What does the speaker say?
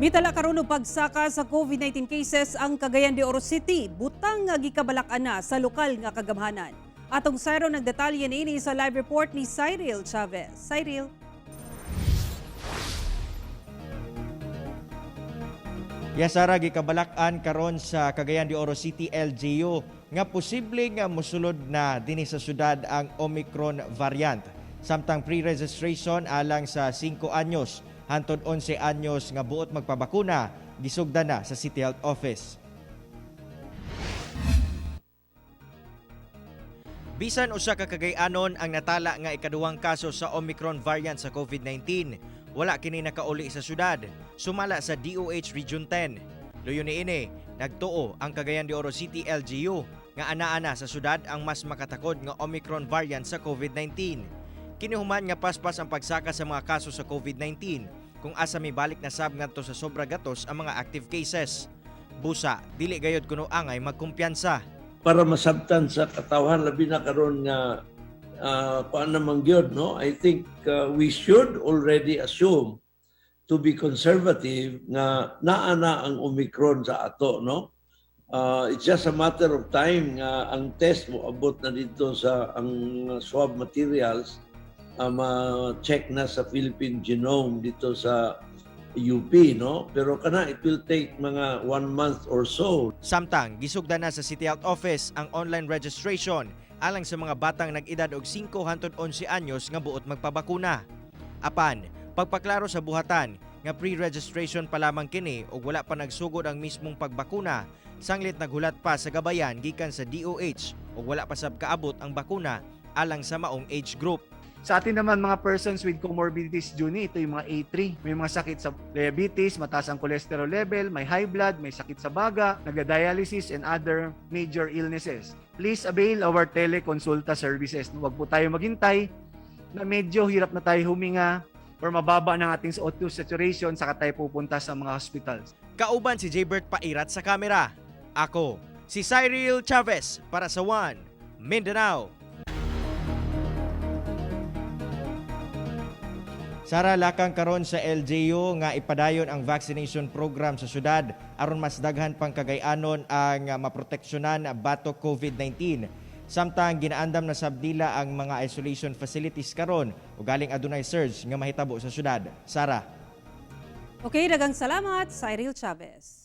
Mitala karon og pagsaka sa COVID-19 cases ang Cagayan de Oro City, butang nga gikabalak-an na sa lokal nga kagamhanan. Atong sayro ng detalye niini sa live report ni Cyril Chavez. Cyril. Yasara gikabalak-an karon sa Cagayan de Oro City LGU nga posible nga mosulod na dinhi sa syudad ang Omicron variant. Samtang pre-registration alang sa 5 anyos hantod 11 anyos nga buot magpabakuna gisugdan na sa City Health Office. Bisan usa ka Cagayanon ang natala nga ikaduhang kaso sa Omicron variant sa COVID-19, wala kini nakauli sa syudad, sumala sa DOH Region 10. Luyo niini, nagtuo ang Cagayan de Oro City LGU nga anaa sa syudad ang mas makatakod nga Omicron variant sa COVID-19. Kinihuman nga paspas ang pagsaka sa mga kaso sa COVID-19 kung asa may balik na sab ngadto sa sobra gatos ang mga active cases. Busa, dili gayud kuno angay magkumpiyansa. Para masabtan sa katawhan labi na karon nga kuan namang gyud, no? I think we should already assume to be conservative nga naa na ang Omicron sa ato, no? It's just a matter of time nga ang test mo abot na dito sa ang swab materials ma-check na sa Philippine Genome dito sa UP, no? Pero kana it will take mga 1 month or so. Samtang gisugdan na sa City Health Office ang online registration alang sa mga batang nag-edad og 5 hangtod 11 anyos nga buot magpabakuna. Apan, pagpaklaro sa buhatan nga pre-registration pa lamang kini ug wala pa nagsugod ang mismong pagbakuna, sanglit naghulat pa sa gabayan gikan sa DOH ug wala pa sab kaabot ang bakuna alang sa maong age group. Sa atin naman mga persons with comorbidities, Juni, ito yung mga A3. May mga sakit sa diabetes, mataas ang cholesterol level, may high blood, may sakit sa baga, nagda-dialysis and other major illnesses. Please avail our teleconsulta services. Huwag po tayo maghintay na medyo hirap na tayo huminga or mababa ng ating O2 saturation saka tayo pupunta sa mga hospitals. Kauban si Jaybert Pairat sa kamera. Ako, si Cyril Chavez para sa One Mindanao. Sara, lakang karon sa LGU nga ipadayon ang vaccination program sa syudad aron mas daghan pang Cagayanon ang maproteksyonan batok COVID-19. Samtang ginaandam na sabdila ang mga isolation facilities karon ug galing adunay surge nga mahitabo sa syudad. Sara. Okay, daghang salamat, Cyril Chavez.